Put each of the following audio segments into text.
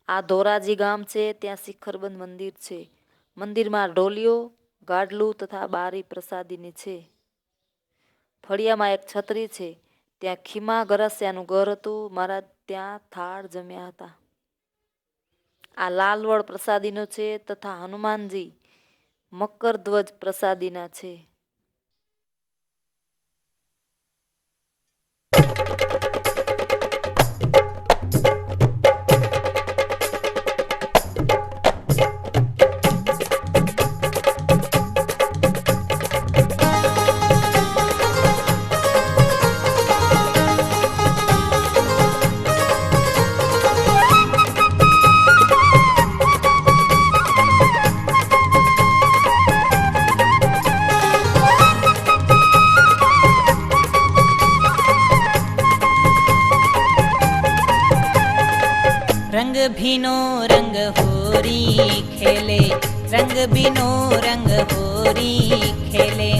આ ધોરાજી ગામ છે ત્યાં શિખરબંધ મંદિર છે. મંદિરમાં ઢોલિયો, ગાડલું તથા બારી પ્રસાદીની છે. ફળિયામાં એક છત્રી છે. ત્યાં ખીમા ગરાસિયાનું ઘર હતું. મહારાજ ત્યાં થાળ જમ્યા હતા. આ લાલવડ પ્રસાદીનો છે તથા હનુમાનજી મકરધ્વજ પ્રસાદીના છે. रंग भीनो रंग होरी खेले, रंग भीनो रंग होरी खेले।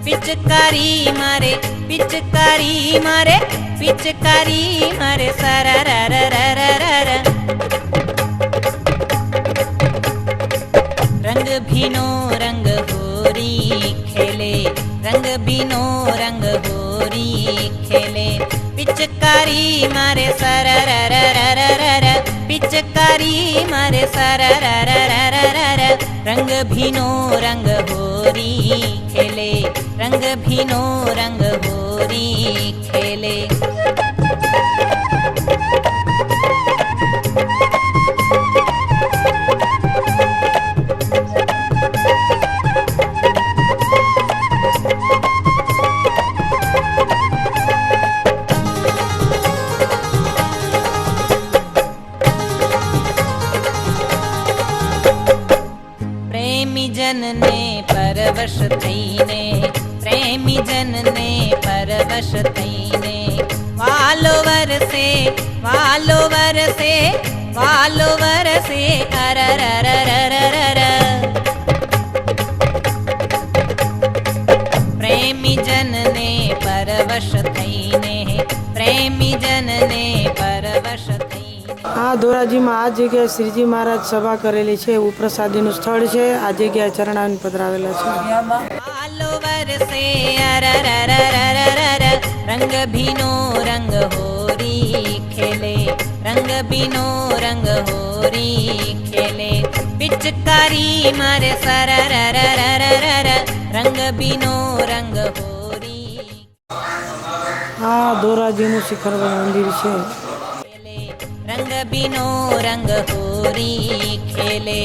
पिचकारी मारे, पिचकारी मारे, पिचकारी मारे सारा रा रा रा रा रा रा। रंग भीनो रंग होरी खेले, रंग भीनो रंग होरी खेले। पिचकारी मारे सारा रा रा रा रा रा रा। पिचकारी मारे सारा रा रा रा रा रा रा। रंग भीनो रंग होरी खेले, रंग भीनो रंग होरी खेले। प्रेमी जन ने परवश थईने, प्रेमी जन ने परवश थईने। वालो वरसे, वालो वरसे, वालो वरसे अर र र र र र। प्रेमी जन ने परवश थईने, प्रेमी जन ने परवश थईने। આ ધોરાજીમાં આ જગ્યાએ શ્રીજી મહારાજ સભા કરેલી છે. એવું પ્રસાદીનું સ્થળ છે. આ જગ્યાએ ચરણાવીને પધરાવેલા છે. वालो वरसे अर र र र र र। रंग भीनो रंग होरी खेले, रंग भीनो रंग होरी खेले। पिचकारी मारे सर र र र र र र। रंग भीनो रंग होरी। આ ધોરાજીનું શિખરબંધ મંદિર છે. रंग भीनो रंग होरी खेले।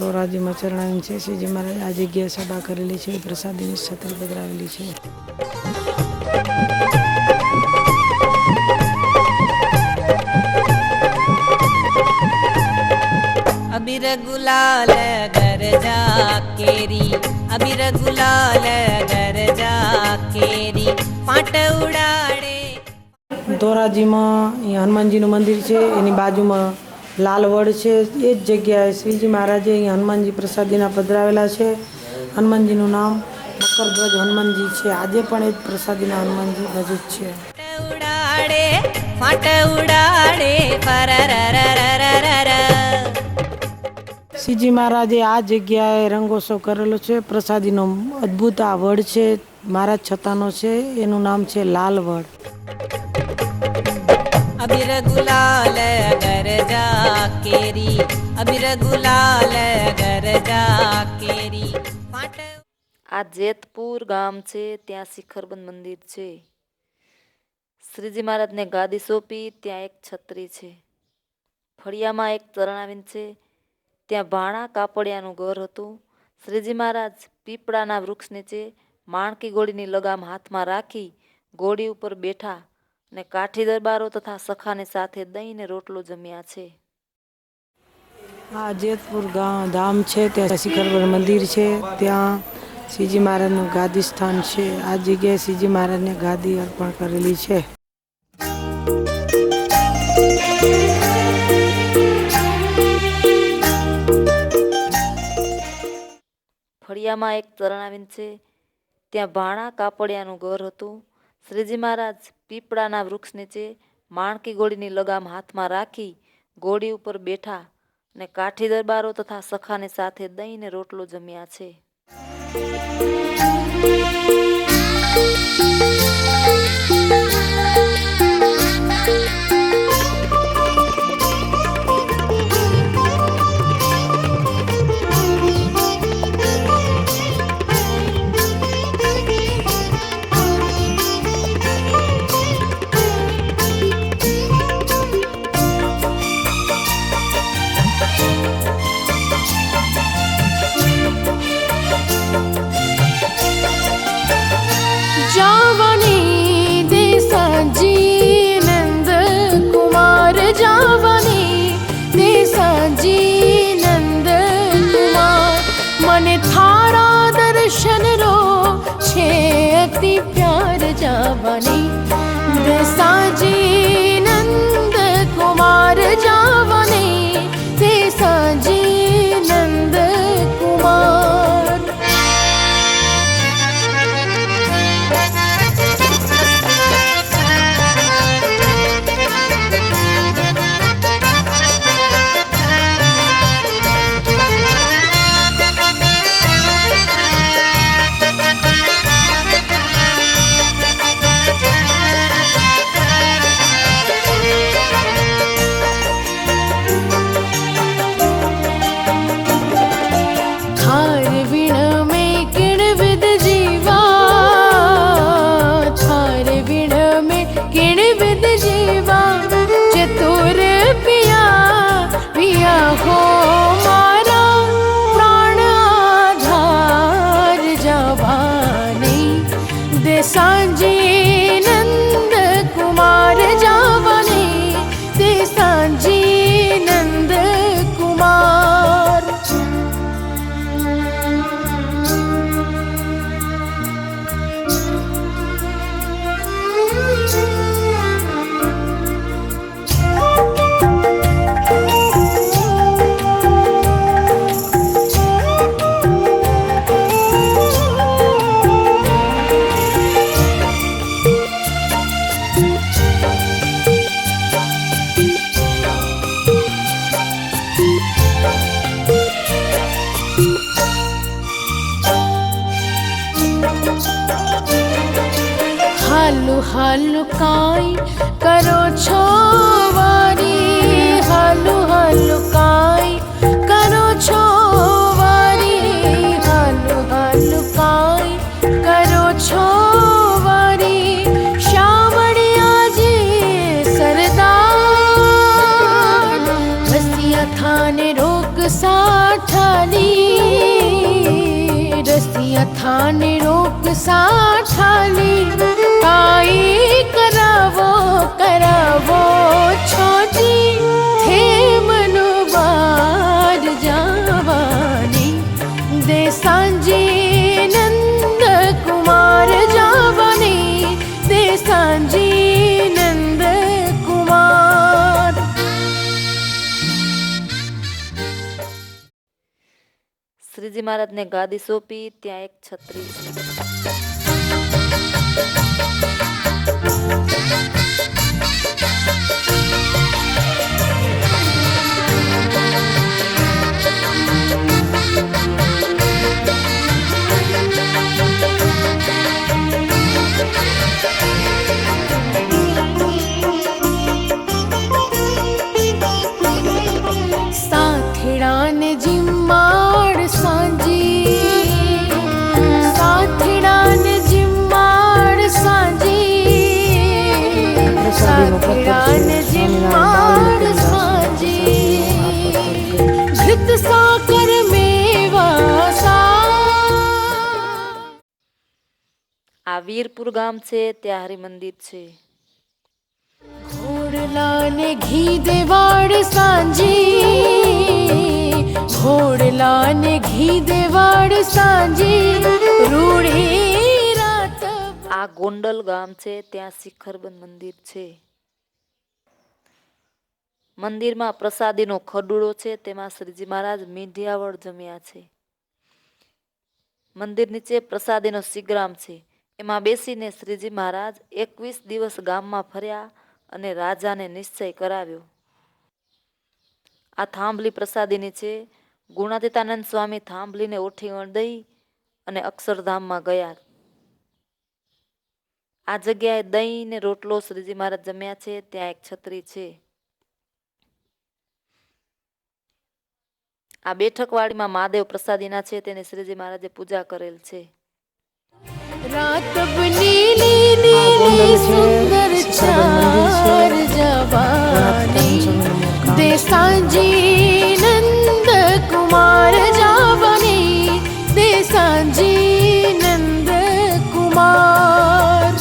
ધોરાજીમાં ચરણાવીને છે શ્રીજી મહારાજ આ જગ્યાએ સભા કરેલી છે. પ્રસાદીની છત્રી પધરાવેલી છે. अबीर गुलाल गरजा केरी, अबीर गुलाल गरजा केरी। पाट उड़ाड़े। ધોરાજીમાં અહીંયા હનુમાનજીનું મંદિર છે. એની બાજુમાં લાલવડ છે. એ જ જગ્યાએ શ્રીજી મહારાજે અહીંયા હનુમાનજી પ્રસાદીના પધરાવેલા છે. હનુમાનજીનું નામ મકરધ્વજ હનુમાનજી છે. આજે પણ એ જ પ્રસાદીના હનુમાનજી ભજ જ છે. उड़ाड़े, पाट उड़ाड़े पर र र र र र। શ્રીજી મહારાજે આ જગ્યાએ રંગોત્સવ કરેલો છે. પ્રસાદીનો અદ્ભુત આ વડ છે. મહારાજ છતાનો છે. એનું નામ છે લાલવડ. अबीर गुलाल गरजा केरी, अबीर गुलाल गरजा केरी। पाट। આ જેતપુર ગામ છે ત્યાં શિખરબંધ મંદિર છે. શ્રીજી મહારાજને ગાદી સોંપી ત્યાં એક છત્રી છે. ફળિયામાં એક ચરણાવીન છે. ત્યાં ભાણા કાપડિયાનું ઘર હતું. શ્રીજી મહારાજ પીપળાના વૃક્ષ નીચે માણકી ઘોડીની લગામ હાથમાં રાખી ઘોડી ઉપર બેઠા અને કાઠી દરબારો તથા સખાની સાથે દહીં ને રોટલો જમ્યા છે. આ જેતપુર ધામ છે. ત્યાં શિખરબંધ મંદિર છે. ત્યાં શ્રીજી મહારાજનું ગાદી સ્થાન છે. આ જગ્યાએ શ્રીજી મહારાજને ગાદી અર્પણ કરેલી છે. ફળિયામાં એક તરણાવીન છે, ત્યાં ભાણા કાપડિયાનું ઘર હતું. શ્રીજી મહારાજ પીપળાના વૃક્ષ નીચે માણકી ઘોડીની લગામ હાથમાં રાખી ઘોડી ઉપર બેઠા અને કાઠી દરબારો તથા સખાની સાથે દહીં ને રોટલો જમ્યા છે. जावनी देसाजी नंद कुमार जावनी देसाजी नंद कुमार મને થારા દર્શન રો છે અતિ પ્યાર જાવની દેસાજી નંદ કુમાર જાવની દેસાજી નંદ કુમાર हो मारा प्राण आधार जावानी देसाजी नंद कुमार जावानी देसाजी नंद कुमार हालू हालू काई करो छो वारी हालू हालू काई करो छो वारी हालू हालू काई करो छो वारी शावड़िया जी सरदार रसिया थाने रोक साठाली रसिया थाने रोक साठाली काई करावो करावो छोजी थे मनुबार जावानी देसाजी नंद कुमार जावानी देसाजी नंद कुमार શ્રીજી મહારાજને ગાદી સોંપી ત્યાં એક છત્રી છે. સાથેડાને જીમ્માડ સાંજી સાથેડાને જીમ્માડ સાંજી સાથેડાને જીમ્માડ સાંજી ઘૃત સાકર મેવા આ વીરપુર ગામ છે, ત્યાં હરિમંદિર છે. ઘોડલાને ઘી દેવાડ સાંજી ઘોડલાને ઘી દેવાડ સાંજી રૂડી રાત આ ગોંડલ ગામ છે, ત્યાં શિખરબંધ મંદિર છે. મંદિરમાં પ્રસાદીનો ખડૂડો છે, તેમાં શ્રીજી મહારાજ મીંઢિયાવળ જમ્યા છે. મંદિર નીચે પ્રસાદીનો શિગ્રામ છે. એમાં બેસીને શ્રીજી મહારાજ 21 દિવસ ગામમાં ફર્યા અને રાજાને નિશ્ચય કરાવ્યો. આ થાંભલી પ્રસાદીની છે. ગુણાતીતાનંદ સ્વામી થાંભલીને ઓઠી દઈ અને અક્ષરધામમાં ગયા. આ જગ્યાએ દહીં ને રોટલો શ્રીજી મહારાજ જમ્યા છે. ત્યાં એક છત્રી છે. આ બેઠકવાડીમાં મહાદેવ પ્રસાદીના છે. તેની શ્રીજી મહારાજે પૂજા કરેલ છે. रात नीली नीली सुंदर चार जवानी दे सांजी नंद कुमार जावनी दे सांजी नंद कुमार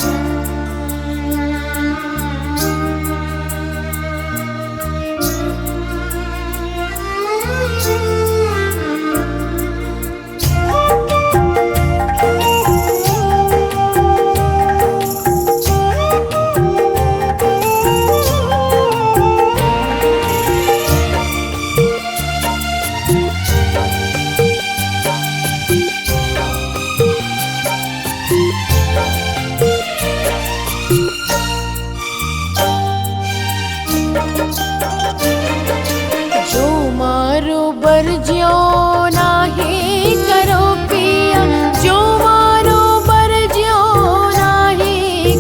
जो मारो बरज्यो नाही करो पिया जो मारो बरज्यो नाही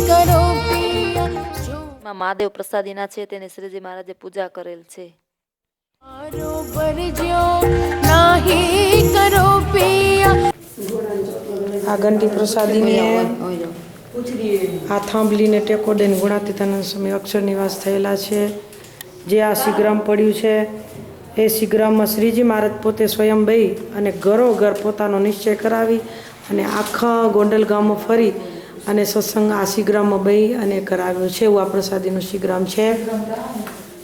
करो पिया जो માં મહાદેવ પ્રસાદીના છે. તેની શ્રીજી મહારાજે પૂજા કરેલ છે. मारो बरज्यो नाही करो पिया આ ઘંટી પ્રસાદીની આ થાંભલીને ટેકો દઈને ગુણાતીતાનંદ સ્વામી અક્ષર નિવાસ થયેલા છે. જે આ શિગ્રામ પડ્યું છે એ શિગ્રામમાં શ્રીજી મહારાજ પોતે સ્વયં બહી અને ઘરોઘર પોતાનો નિશ્ચય કરાવી અને આખા ગોંડલ ગામમાં ફરી અને સત્સંગ આ શિગ્રામમાં બહી અને કરાવ્યો છે. એવું આ પ્રસાદીનું શિગ્રામ છે.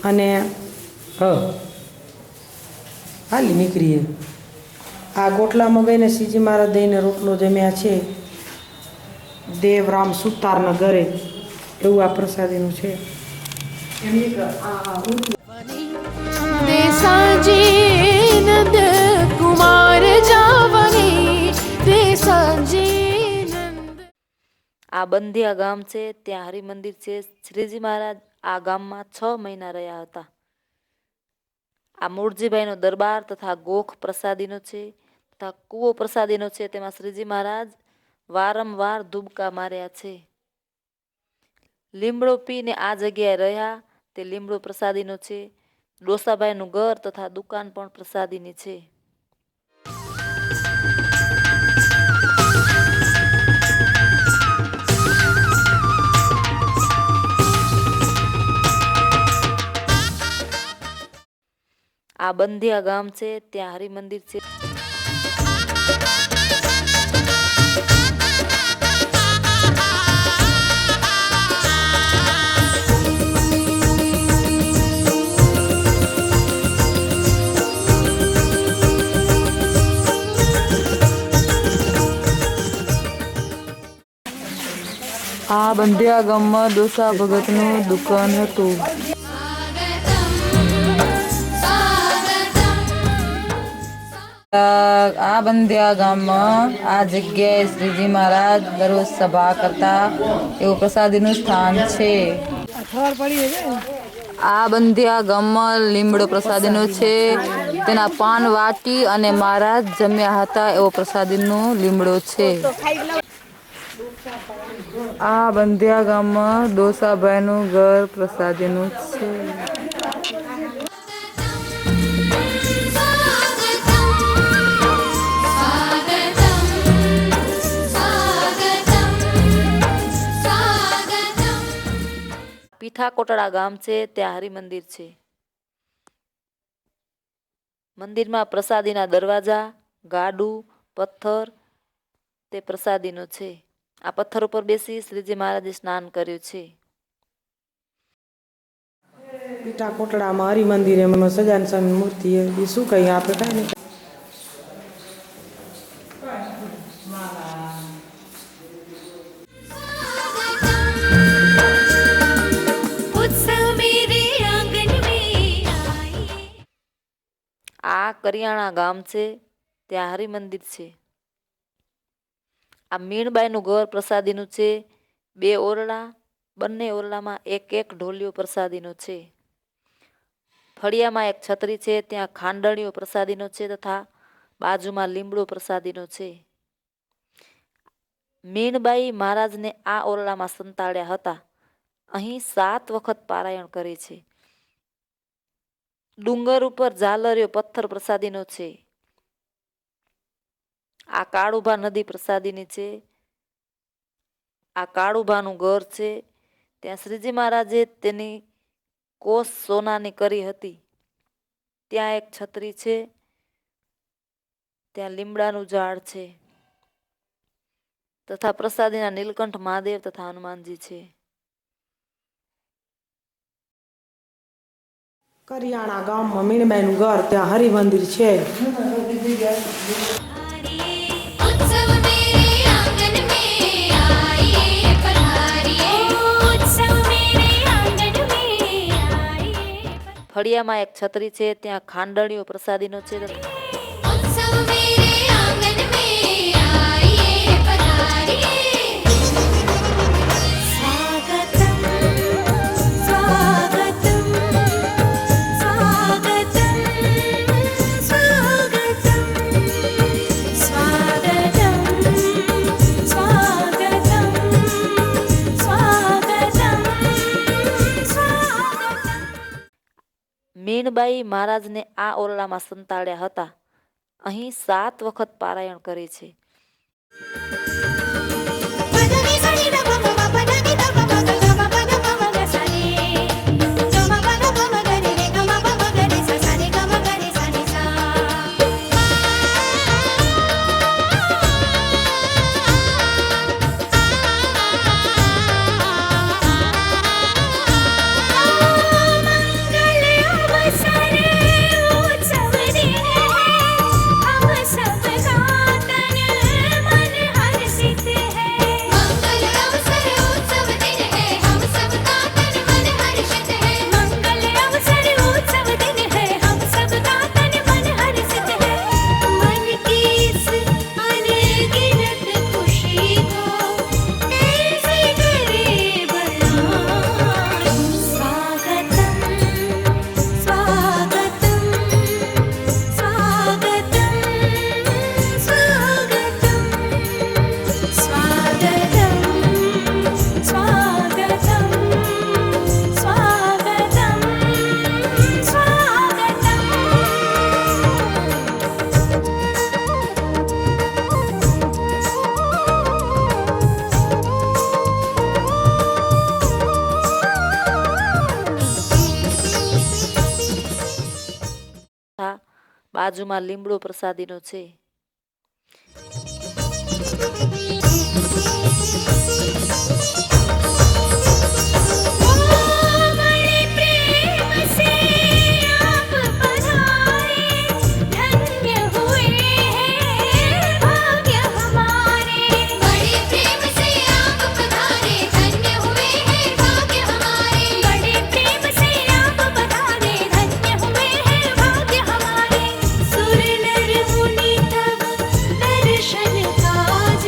અને હાલી નીકળીએ આ ગોટલામાં બેને શ્રીજી મહારાજ દઈને રોટલો જમ્યા છે. દેવરામ સુતારના ઘરે એવું આ પ્રસાદીનું છે. दे सांजी नंद कुमार जावनी दे सांजी नंद આ બંધિયા ગામ છે. ત્યાં હરિમંદિર છે. શ્રીજી મહારાજ આ ગામમાં 6 મહિના રહ્યા હતા. આ મૂળજીભાઈનો દરબાર તથા ગોખ પ્રસાદીનો છે તથા કૂવો પ્રસાદીનો છે. તેમાં શ્રીજી મહારાજ વારંવાર ધુબકા માર્યા છે. લીમડો પીને આ જગ્યાએ રહ્યા તે લીમડો પ્રસાદીનો છે. ડોસાભાઈનું ઘર તથા દુકાન પણ પ્રસાદીની છે. આ બંધિયા ગામ છે. ત્યાં હરિમંદિર છે. આ બંધિયા ગામમાં ડોસા ભગતનું દુકાન હતું. આ બંધિયા ગામમાં આ જગ્યાએ શ્રીજી મહારાજ દરરોજ સભા કરતા એવું પ્રસાદીનું સ્થાન છે. આ બંધિયા ગામમાં લીમડો પ્રસાદીનો છે. તેના પાન વાટી અને મહારાજ જમ્યા હતા એવો પ્રસાદીનો લીમડો છે. આ બંધિયા ગામમાં ડોસાભાઈનું ઘર પ્રસાદીનું છે. પીઠા કોટડા ગામ છે. ત્યાં હરિમંદિર છે. મંદિરમાં પ્રસાદીના દરવાજા, ગાડું, પથ્થર તે પ્રસાદીનો છે. આ પથ્થર ઉપર બેસી શ્રીજી મહારાજે સ્નાન કર્યું છે. પીઠા કોટડામાં હરિમંદિર એમાં સજાન સ્વામી મૂર્તિ એ શું કહીએ આપણે કાંઈ નહીં. આ કરિયાણા ગામ છે. ત્યાં હરિમંદિર છે. આ મીણબાઈનું ઘર પ્રસાદીનું છે. 2 ઓરડા, બંને ઓરડામાં એક એક ઢોલિયો પ્રસાદીનો છે. ફળિયામાં એક છત્રી છે, ત્યાં ખાંડણીઓ પ્રસાદીનો છે તથા બાજુમાં લીમડો પ્રસાદીનો છે. મીણબાઈ મહારાજને આ ઓરડામાં સંતાડ્યા હતા. અહીં 7 વખત પારાયણ કરે છે. ડુંગર ઉપર ઝાલરિયો પથ્થર પ્રસાદીનો છે. આ કાળુભા નદી પ્રસાદીની છે. આ કાળુભાનું ઘર છે. ત્યાં શ્રીજી મહારાજે તેની કોસ સોનાની કરી હતી. ત્યાં એક છત્રી છે. ત્યાં લીમડાનું ઝાડ છે તથા પ્રસાદીના નીલકંઠ મહાદેવ તથા હનુમાનજી છે. કરિયાણા ગામમાં મીણબાઈનું ઘર, ત્યાં હરિમંદિર છે. उत्सव मेरे आंगन में आइए पधारिए उत्सव मेरे आंगन में आइए ફળિયામાં એક છત્રી છે. ત્યાં ખાંડણીઓ પ્રસાદીનો છે તથા उत्सव मेरे आंगन में आइए पधारिए स्वागतम स्वागतम स्वागतम स्वागतम स्वागतम स्वागतम स्वागतम स्वागतम મીણબાઈ મહારાજને આ ઓરડામાં સંતાડ્યા હતા. અહીં 7 વખત પારાયણ કરે છે. पदनी सनी द प प प द नि द प प ग ग प प ग प प ग सा नि ग म प ग प म ग रे रे ग म प प ग रे सा सा नि ग म ग रे सा नि सा मंगल अवसरे उत्सव दिन है हम सब का तन मन हर्षित है मंगल अवसर उत्सव दिन है हम सब का तन मन हर्षित है मंगल अवसर उत्सव दिन है हम सब का तन मन हर्षित है मन की इस अनगिनत खुशी को कैसे करे बयान स्वागतम स्वागतम स्वागतम स्वागतम स्वागतम स्वागतम स्वागतम તથા બાજુમાં લીમડો પ્રસાદીનો છે. बड़े प्रेम से आप पधारे धन्य हुए हैं भाग्य हमारे बड़े प्रेम से आप पधारे धन्य हुए हैं भाग्य हमारे बड़े प्रेम से आप पधारे धन्य हुए हैं भाग्य हमारे सुर नर मुनि तब दर्शन काज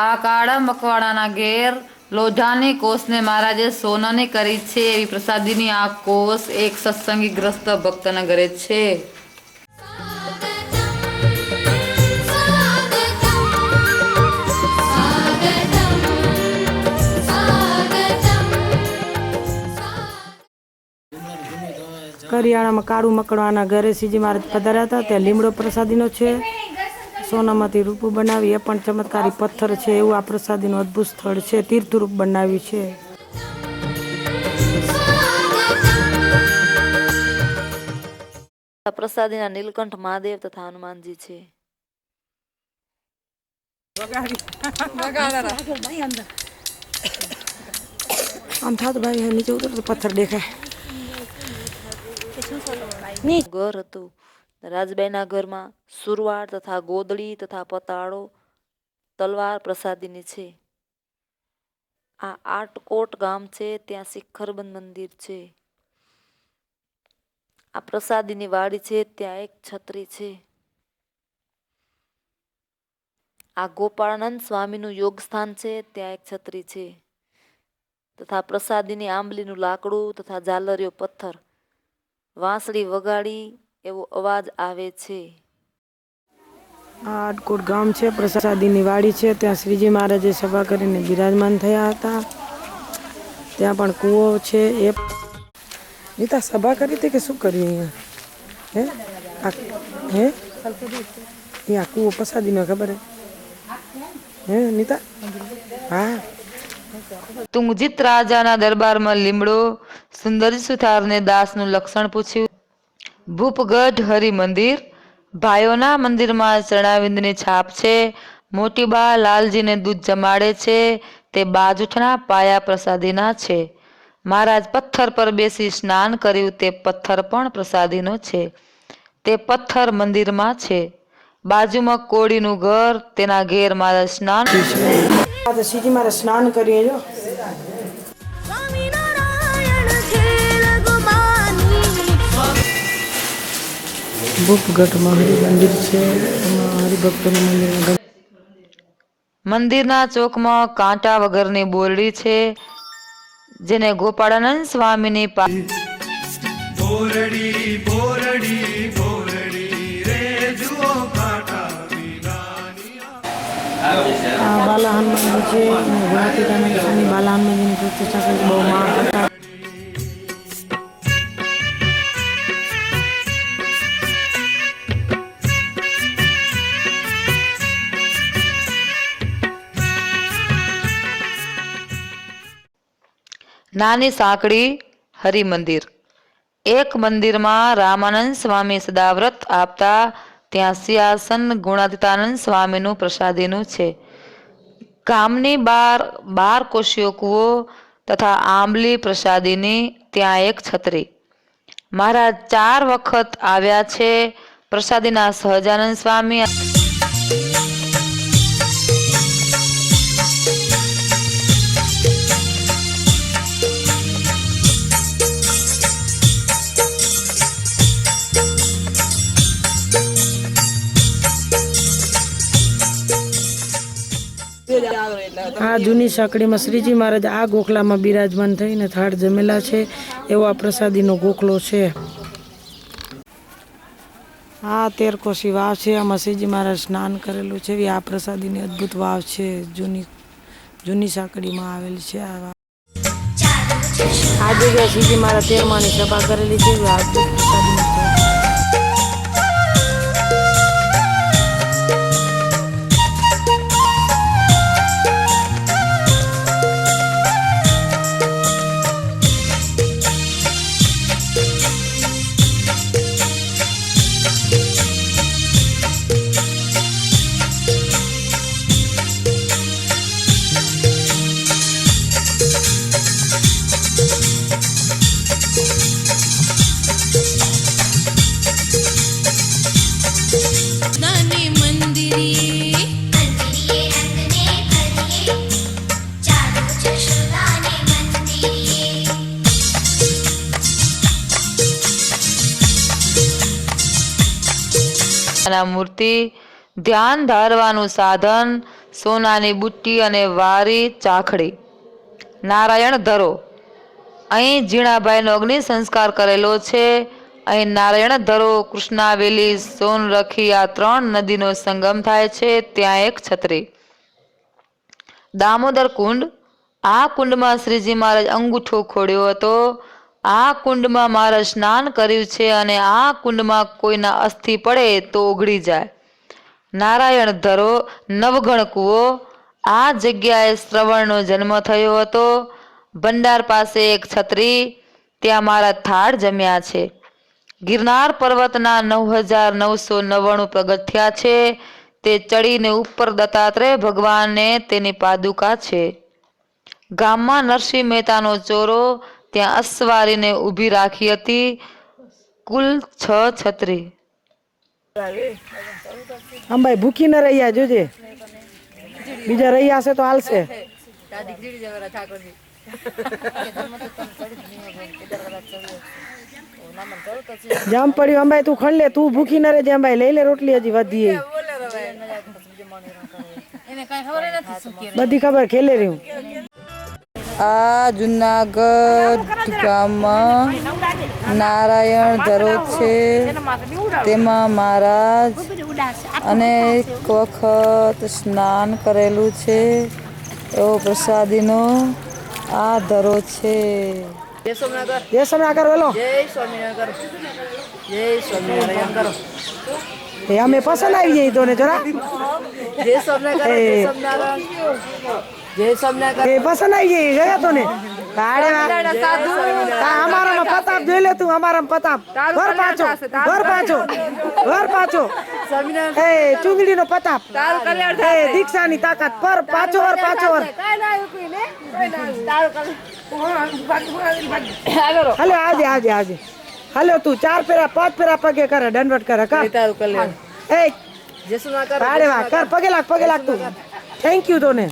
આ કાળા મકવાણાના ઘેર લોઢાની કોષને મહારાજે સોનાની કરી છે એવી પ્રસાદીની આ કોષ એક સત્સંગી ગ્રસ્ત ભક્તના ઘરે છે. કરિયાણામાં કાળું મકડવાના ઘરે શ્રીજી મહારાજ પધાર્યા હતા. ત્યાં લીમડો પ્રસાદીનો છે. સોનામાંથી રૂપું બનાવી એ પણ ચમત્કારી પથ્થર છે એવું આ પ્રસાદીનું અદ્ભુત સ્થળ છે. તીર્થરૂપ બનાવ્યું છે. પ્રસાદીના નીલકંઠ મહાદેવ તથા હનુમાનજી છે. આમ થાતું ભાઈ નીચે ઉતર તો પથ્થર દેખાય. ઘર હતું. રાજબાઈના ઘરમાં સુરવાડ તથા ગોદડી તથા પતાળો તલવાર પ્રસાદીની છે. આ આટકોટ ગામ છે ત્યાં શિખરબંધ મંદિર છે. આ પ્રસાદીની વાડી છે ત્યાં એક છત્રી છે. આ ગોપાળાનંદ સ્વામીનું યોગ સ્થાન છે ત્યાં એક છત્રી છે તથા પ્રસાદીની આંબલીનું લાકડું તથા ઝાલરિયો પથ્થર વાંસળી વગાડી એવો અવાજ આવે છે. આ આટકોટ ગામ છે. પ્રસાદીની વાડી છે. ત્યાં શ્રીજી મહારાજે સભા કરીને બિરાજમાન થયા હતા. ત્યાં પણ કૂવો છે. એ નીતા સભા કરી હતી કે શું કર્યું અહીંયા? હે અહીંયા કૂવો પ્રસાદીનો ખબર હે નીતા? હા. તુંગજીત રાજાના દરબારમાં લીમડો સુંદરી સુથારને દાસનું લક્ષણ પૂછ્યું. ભૂપગઢ હરિ મંદિર. ભાઈઓના મંદિરમાં ચરણાવિંદની છાપ છે. મોટી બા લાલજીને દૂધ જમાડે છે તે બાજુઠના પાયા પ્રસાદીના છે. મહારાજ પથ્થર પર બેસી સ્નાન કર્યું તે પથ્થર પણ પ્રસાદીનો છે. તે પથ્થર મંદિરમાં છે. બાજુમાં કોળીનું ઘર તેના ઘેર મહારાજ સ્નાન શ્રીજી મહારાજ સ્નાન કરીએ જો. ભૂપગઢમાં હરિ મંદિર છે. એમાં હરિભક્તોનું મંદિર. મંદિરના ચોકમાં કાંટા વગરની બોરડી છે જેને ગોપાળાનંદ સ્વામીની આ બાલા હનુમાનજી છે. ગુણાતીતાનંદ સ્વામી બાલા હનુમાનજીની પ્રતિષ્ઠા કરી બહુ મહાન હતા. નાની સાંકડી હરિમંદિર. એક મંદિરમાં રામાનંદ સ્વામી સદાવ્રત આપતા ત્યાં સિંહાસન ગુણાતીતાનંદ સ્વામીનું પ્રસાદીનું છે. ગામની બહાર 12 કોશિયો કૂવો તથા આંબલી પ્રસાદીની ત્યાં એક છત્રી. મહારાજ 4 વખત આવ્યા છે. પ્રસાદીના સહજાનંદ સ્વામી આ જૂની સાંકડીમાં શ્રીજી મહારાજ આ ગોખલામાં બિરાજમાન થઈને થાળ જમેલા છે એવો આ પ્રસાદીનો ગોખલો છે. આ 13 કોશી વાવ છે. આમાં શ્રીજી મહારાજ સ્નાન કરેલું છે. આ પ્રસાદીની અદ્ભુત વાવ છે. જૂની સાંકડીમાં આવેલી છે આ વાવ. આ જગ્યાએ શ્રીજી મહારાજ 13માની સભા કરેલી છે. આ અદ્ભુત પ્રસાદીનો છે. મૂર્તિ ધ્યાન ધારવાનું સાધન સોનાની બુટ્ટી અને વારી ચાખડી. નારાયણ ધરો. અહીં ઝીણાભાઈનો અગ્નિ સંસ્કાર કરેલો છે. અહીં નારાયણ ધરો, કૃષ્ણાવેલી, સોનરખી આ 3 નદીનો સંગમ થાય છે. ત્યાં એક છત્રી. દામોદર કુંડ. આ કુંડમાં શ્રીજી મહારાજ અંગૂઠો ખોડ્યો હતો. આ કુંડમાં મહારાજ સ્નાન કર્યું છે અને આ કુંડમાં કોઈના અસ્થિ પડે તો ઓગળી જાય. નારાયણ ધરો, નવઘણ કૂવો. આ જગ્યાએ શ્રવણનો જન્મ થયો હતો. ભંડાર પાસે એક છત્રી, ત્યાં મારા થાળ જમ્યા છે. ગિરનાર પર્વતના 9999 પગથિયા છે. તે ચડીને ઉપર દત્તાત્રેય ભગવાનને તેની પાદુકા છે. ગામમાં નરસિંહ મહેતાનો ચોરો, ત્યાં અસવારીને ઊભી રાખી હતી. કુલ 6 છત્રી. અંબાઈ ભૂખી ન રહ્યા જોજે, બીજા રહ્યા હશે તો હાલશે. જામ પડ્યું અંબાઈ, તું ખણ લે, તું ભૂખી ન રહેજે અંબાઈ, લઈ લે રોટલી, હજી વધી બધી ખબર ખેલે રહ્યું. આ જુનાગઢ ગામમાં નારાયણ ધરો છે. તેમાં મહારાજ અનેક વખત સ્નાન કરેલું છે. એવો પ્રસાદીનો આ ધરો છે. જય સોમનાથ બોલો. એ અમે પસંદ આવી જઈ તો ને જરા એ પસંદ આવી જઈ ગયા તો ને અમારામાં પ્રતાપ જોઈ લે તું, અમારામાં પ્રતાપ ઘર પાછો એ ચુંદડીનો પ્રતાપ એ દીક્ષાની તાકાત પર પાછો વર હાલો આજે હાલો તું 4 ફેરા 5 ફેરા પગે કરે, દંડવટ કરે કર એ કર પગે લાગ તું. થેન્ક યુ તોને.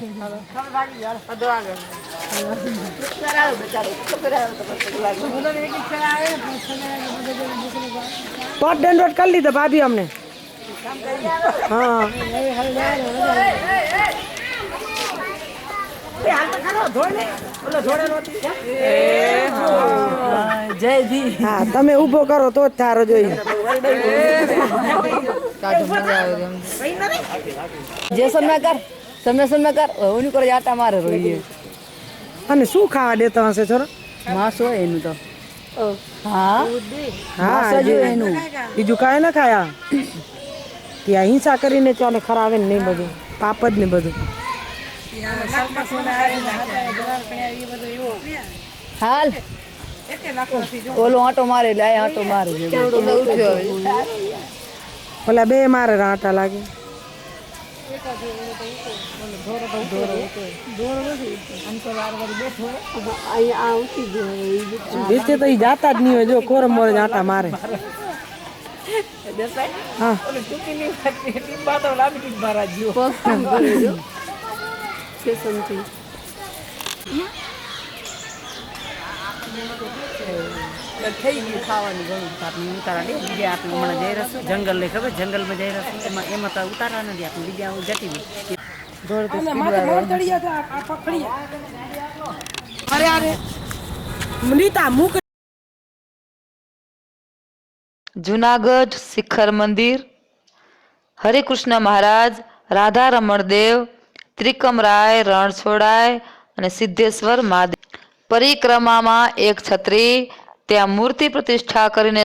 પટ દંડવટ કરી લીધો ભાભી અમને. હા હા તમે ઊભો કરો તો જ થારો જોઈએ. જે સમય કર ઓની કરે આટા મારે રોઈએ. અને શું ખાવા દેતો હશે છોરો? માસ હોય એનું તો હા માસ જ હોય એનું. બીજું કાંઈ ના ખાયા. ત્યાં હિંસા કરીને ચાલે ખરાવે ને નહીં બધું પાપ જ ને બધું. હાલ ઓલો આંટો મારે એટલે આ આંટો મારે. ઓલા બે મારે આટા લાગે. નીચે તો ઈ જાતા જ નહીં હોય, જો કોરમ મોરે આટા મારે. હા થઈ ગયું ખાવાનું ઘણું આપણે ઉતારા દે બીજા આપણે હમણાં જઈ રહેશું જંગલ ને ખબર જંગલમાં જઈ રહેશું એમાં તો ઉતારવા નથી આપણે બીજા જતી જુનાગઢ શિખર મંદિર. હરિકૃષ્ણ મહારાજ, રાધા રમણદેવ, ત્રિકમરાય, રણછોડાય અને સિદ્ધેશ્વર મહાદેવ. પરિક્રમામાં એક છત્રી, ત્યાં મૂર્તિ પ્રતિષ્ઠા કરીને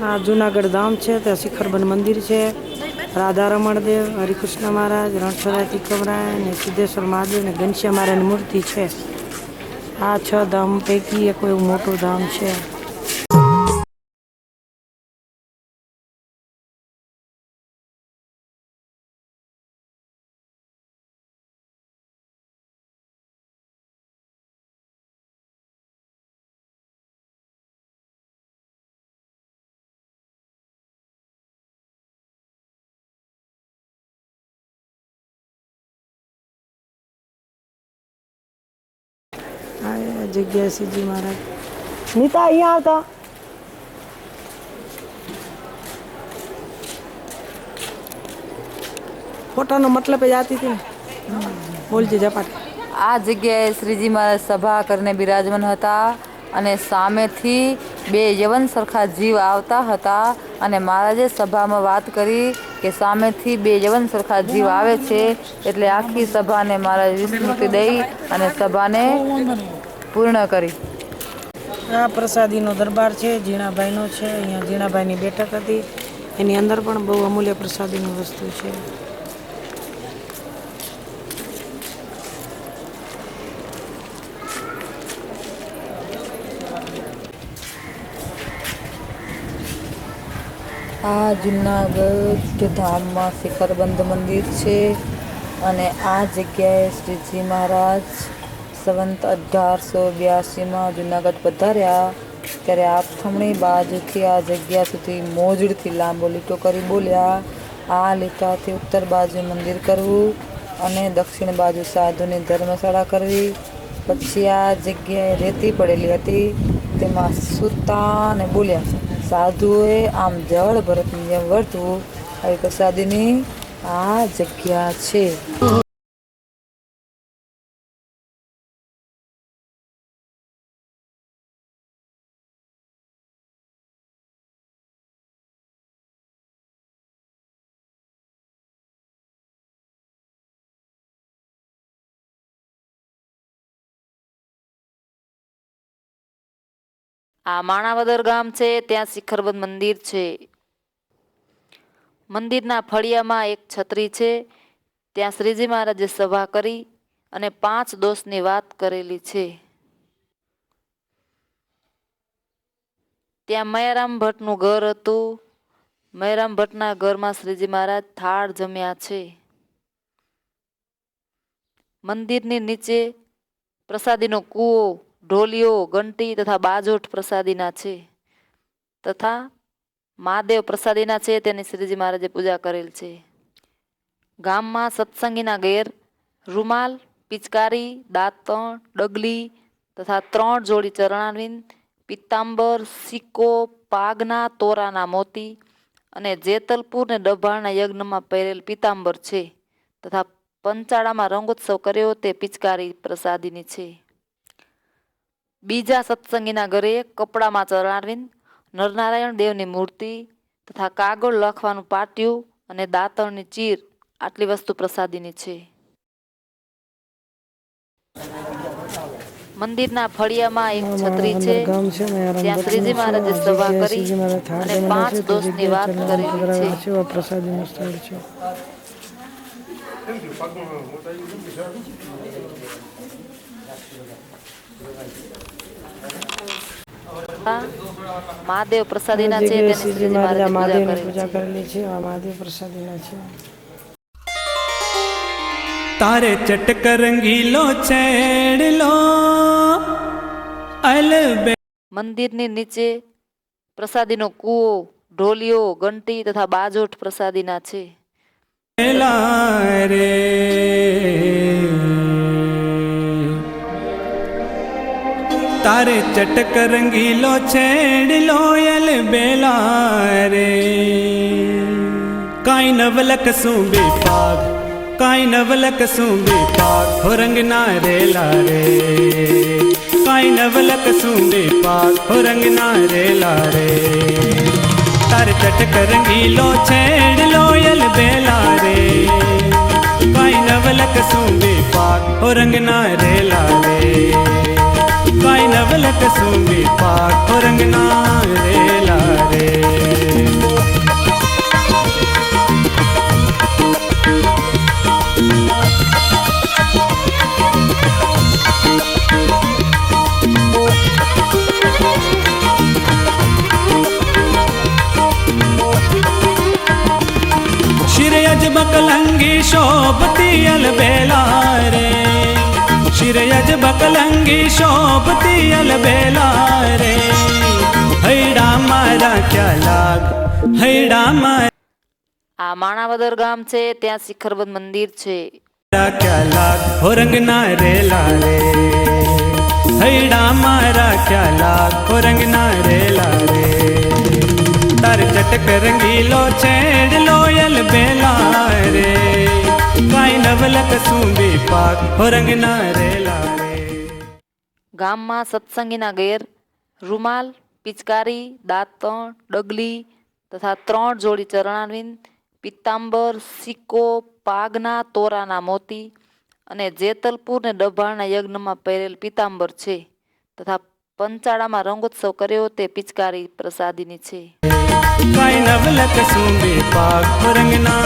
આ જુનાગઢ ધામ છે, ત્યાં શિખરબંધ મંદિર છે. રાધારમણ દેવ, હરિકૃષ્ણ મહારાજ, રણછોડરાય તિકમરાય ને સિદ્ધેશ્વર મહાદેવ ને ઘનશ્યામ મહારાજની મૂર્તિ છે. આ 6 ધામ પૈકી એક એવું મોટું ધામ છે. આ જગ્યાએ શ્રીજી મહારાજ. નીતા અહીંયા આવતા. ફોટાનો મતલબ જ આતી હતી ને. બોલજે ઝપાટ. આ જગ્યાએ શ્રીજી મહારાજ સભા કરીને બિરાજમાન હતા અને સામેથી 2 યવન સરખા જીવ આવતા હતા અને મહારાજે સભામાં વાત કરી કે સામેથી 2 યવન સરખા જીવ આવે છે એટલે આખી સભાને મહારાજ વિસ્મૃતિ દઈ અને સભાને પૂર્ણ કરી. આ પ્રસાદીનો દરબાર છે, ઝીણાભાઈનો છે. અહીંયા ઝીણાભાઈની બેઠક હતી, એની અંદર પણ બહુ અમૂલ્ય પ્રસાદીની વસ્તુ છે. આ જુનાગઢ ધામમાં શિખરબંધ મંદિર છે અને આ જગ્યાએ શ્રીજી મહારાજ સંવંત 1882માં જુનાગઢ પધાર્યા ત્યારે આથમણી બાજુથી આ જગ્યા સુધી મોજડીથી લાંબો લીટો કરી બોલ્યા. આ લીટાથી ઉત્તર બાજુ મંદિર કરવું અને દક્ષિણ બાજુ સાધુની ધર્મશાળા કરવી. પછી આ જગ્યાએ રેતી પડેલી હતી, તેમાં સૂતા અને બોલ્યા. સાધુઓએ આમ જળ ભરતની જેમ વર્તવું. આવી પ્રસાદીની આ જગ્યા છે. આ માણાવદર ગામ છે, ત્યાં શિખરબંધ મંદિર છે. મંદિરના ફળિયામાં એક છત્રી છે, ત્યાં શ્રીજી મહારાજે સભા કરી અને 5 દોષની વાત કરેલી છે. ત્યાં મયારામ ભટ્ટનું ઘર હતું. મયારામ ભટ્ટના ઘરમાં શ્રીજી મહારાજ થાળ જમ્યા છે. મંદિરની નીચે પ્રસાદીનો કૂવો, ઢોલિયો, ઘંટી તથા બાજોઠ પ્રસાદીના છે તથા મહાદેવ પ્રસાદીના છે, તેની શ્રીજી મહારાજે પૂજા કરેલ છે. ગામમાં સત્સંગીના ઘેર રૂમાલ, પિચકારી, દાંતણ, ડગલી તથા 3 જોડી ચરણાવિંદ, પિત્તાંબર, સિક્કો, પાગના તોરાના મોતી અને જેતલપુર ને ડભાણના યજ્ઞમાં પહેરેલ પિત્તાંબર છે તથા પંચાળામાં રંગોત્સવ કર્યો તે પિચકારી પ્રસાદીની છે. બીજા સત્સંગીના ઘરે કપડામાં ચરણારવિંદ, નરનારાયણ દેવની મૂર્તિ તથા કાગળ લખવાનું પાટિયું અને દાંતણની ચીર, આટલી વસ્તુ પ્રસાદીની છે. મંદિરના ફળિયામાં એક છત્રી છે, ત્યાં શ્રીજી મહારાજે સભા કરી અને 5 દોષની વાત કરેલી છે. પ્રસાદીનું સ્થળ છે. મહાદેવ પ્રસાદીના છે, તેની શ્રીજી મહારાજે મહાદેવની પૂજા પૂજા કરેલી છે. કરેલી છે. આ મહાદેવ પ્રસાદીના છે. તારે ચટક રંગીલો છેડલો અલબે. મંદિરની નીચે પ્રસાદીનો કૂવો, ઢોલિયો, ઘંટી તથા બાજોઠ પ્રસાદીના છે. રે તારે ચટક રંગીલો છેડલો અલબેલા રે. કાઈ નવલક શું બેપાગ, કાઈ નવલક શું બેપાગ, હો રંગ ના રેલા રે. કાઈ નવલક શું બેપાગ, હો રંગ ના રેલા રે. તારે ચટક રંગીલો છેડલો અલબેલા રે. કાઈ નવલક શું બેપાગ, હો રંગ ના રેલા રે. કાઈ નવલક શું બેપાગ, હો રંગ ના રેલા રે. शोभती अलबेला रे शिरयज बकलंगी शोभती अलबेला रे हैडा मारा क्या लाग हैडा मारा આ માણાવદર ગામ છે, ત્યાં શિખરબંધ મંદિર છે. क्या लाग हो रंग ना रेला रे हैडा मारा क्या लाग हो रंग ना रेला रे तार चटक रंगीलो छेड़ लोयल बेला रे काई नवलक सूंबी पाक हो रंग ना रेला रे ગામમાં સત્સંગીના ઘેર રૂમાલ, પિચકારી, દાંતણ, ડગલી તથા 3 જોડી ચરણાવીન, પિત્તાંબર, સિક્કો, પાગના તોરાના મોતી અને જેતલપુર ને ડભાણના યજ્ઞમાં પહેરેલ પિત્તાંબર છે તથા પંચાળામાં રંગોત્સવ કર્યો તે પિચકારી પ્રસાદીની છે. काई नवलक सूंबी पाक हो रंग ना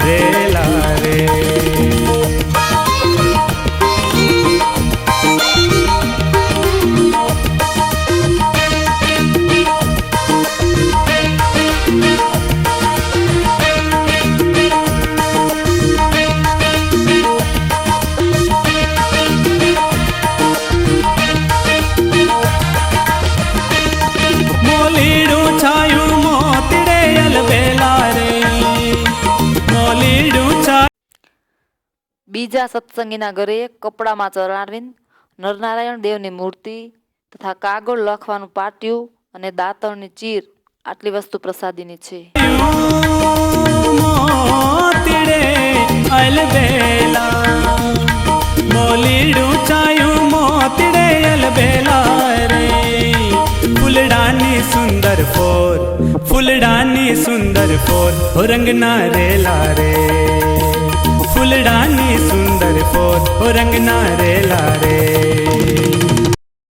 रेला रे બીજા સત્સંગીના ઘરે કપડામાં ચરણાવીન નરનારાયણ દેવની મૂર્તિ તથા કાગળ લખવાનું પાટિયું અને દાંતણની ચીર આટલી વસ્તુ પ્રસાદીની છે. मोतिड़े अलबेला मोलीडू चायू मोतिड़े अलबेला रे फुलडानी सुंदर फोर फुलडानी सुंदर फोर हो रंग ना रेला रे फुलडानी सुंदर फोर हो रंग ना रेला रे